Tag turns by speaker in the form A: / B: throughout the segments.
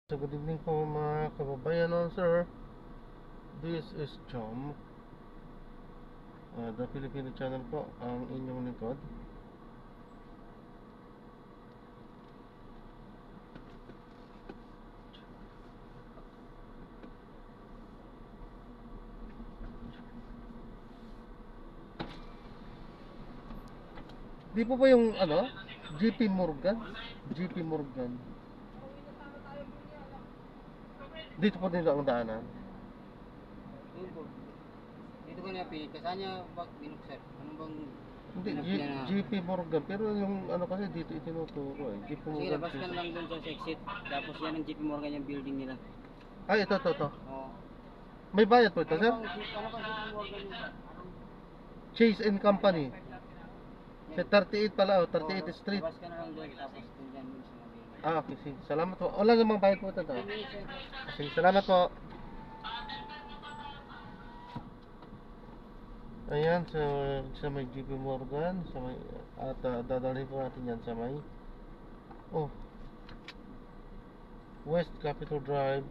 A: So good evening po mga kababayan, sir. This is Chom, The Filipino Channel po, ang inyong lingkod. Di po ba yung JP Morgan? JP Morgan. Dito po din ang daanan.
B: Dito ko na pinit. Kasanya bag binuksan. Ano bang
A: Hindi,
B: binuk niya na?
A: JP Morgan. Pero yung kasi dito itinuturo eh. JP
B: Sige,
A: Morgan.
B: labas ka na lang doon sa exit. Tapos yan ang JP Morgan yung building nila.
A: Ay, ito.
B: Oo.
A: May bayad po ito, sir?
B: Ano bang JP Morgan yun?
A: Chase and Company. Sa 38 pala, 38 Street.
B: Labas ka na lang doon. Tapos doon dyan doon sa mga.
A: Okay, sige. Salamat po. Wala namang bayad po ito. Sige, salamat po. Ayan, sa may JP Morgan, sa may, at dadalhin po natin yan sa may West Capitol Drive,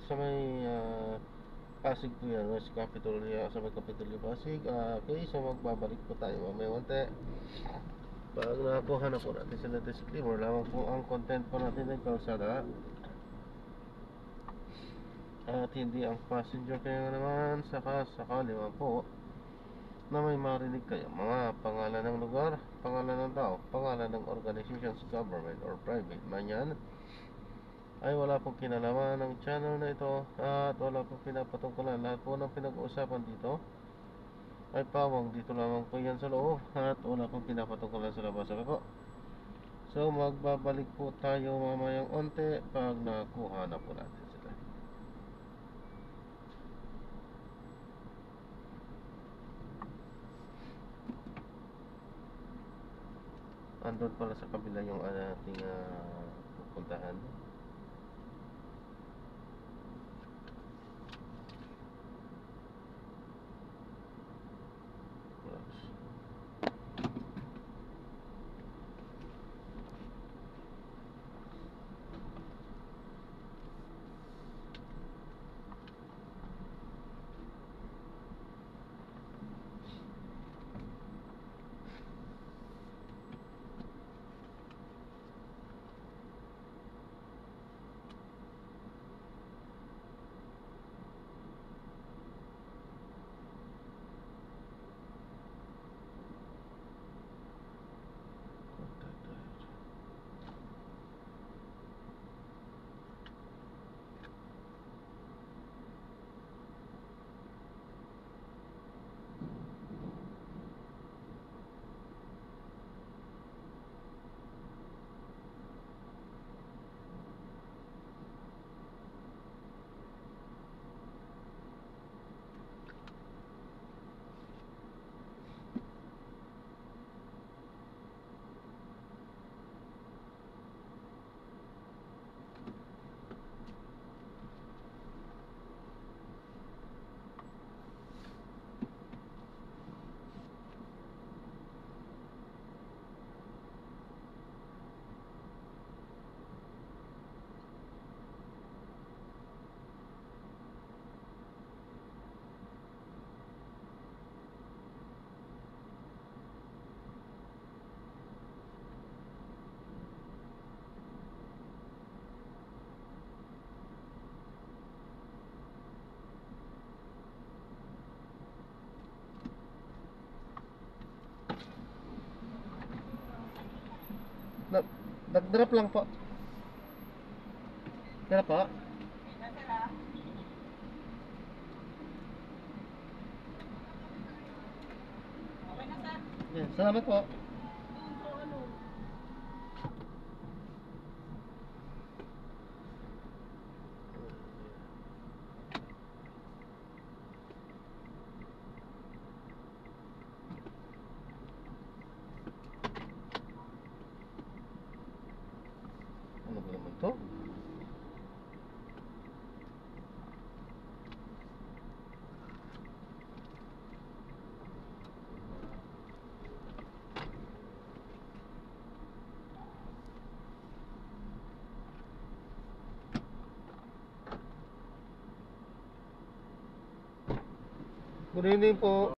A: sa may Pasig po yan, West Capitol, sa may Capitol Pasig. Okay, so magbabalik po tayo mamaya konti. Pag nakakuha na po natin sila disclaimer, lamang po ang content po natin ay kalsada at hindi ang passenger. Kaya naman sakali man po na may marinig kayo mga pangalan ng lugar, pangalan ng tao, pangalan ng organizations, government or private man yan, ay wala pong kinalaman ng channel na ito at wala pong pinapatungkulan. Lahat po ng pinag-uusapan dito ay pawang dito lamang po yan sa loob at wala pong pinapatungkulan sa labas. Okay po? So magbabalik po tayo mamayang onte pag nakuha na po natin sila. Andun pala sa kabila yung ating pupuntahan. Nag-drop lang po. Kaya po? Yan, salamat po. Ano ba naman to? Good evening po.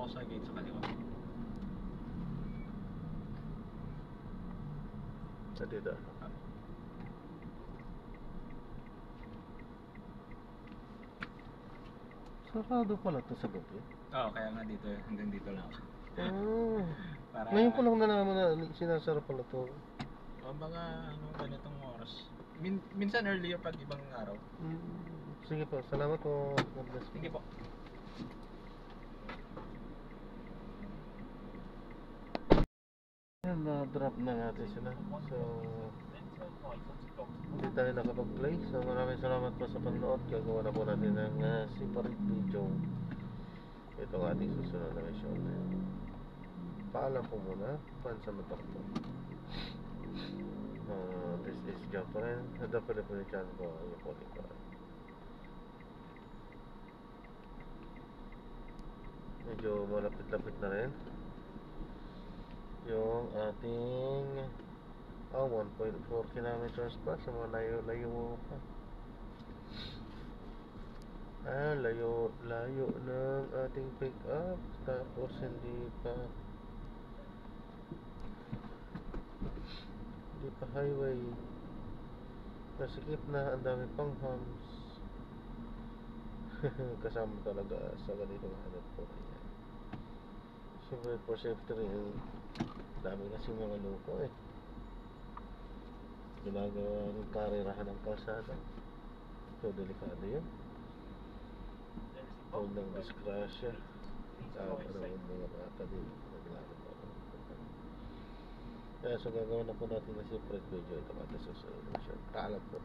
C: Ako sa gate sa kaliwa.
A: Sa dito. Sarado pala to sa gabi.
C: Oo, kaya nga dito, hanggang dito lang ako.
A: Oh.
C: Para,
A: Ngayon ko lang nalaman na sinasara pala to.
C: o mga ano, ganitong oras. Minsan earlier pag ibang araw.
A: Sige po, salamat po. God bless po.
C: Sige po.
A: Ayan, na-drop na natin sila. So, hindi tayo nakapag-play. So, maraming salamat po sa panonood. Gagawa na po natin ng separate video. Ito ang ating susunod na mission. Paalam po muna. Pansa motor po. This is John pa rin. The Filipino channel po. Yung po rin. Medyo malapit-lapit na rin yung ating 1.4 kilometers pa. So malayo-layo pa. Layo ng ating pick up. Tapos hindi pa highway. Nasikip na, ang dami pang humps. Kasama talaga sa ganitong hanap po. Siyempre for safety rin, dami kasi mga loko ginagawa ng karirahan ng kalsada. So delikado yun. Huwag ng disgrasya. Parang mga bata din naglaro pa. Kaya so gagawin na po natin na separate video ito at susunod. Paalam po.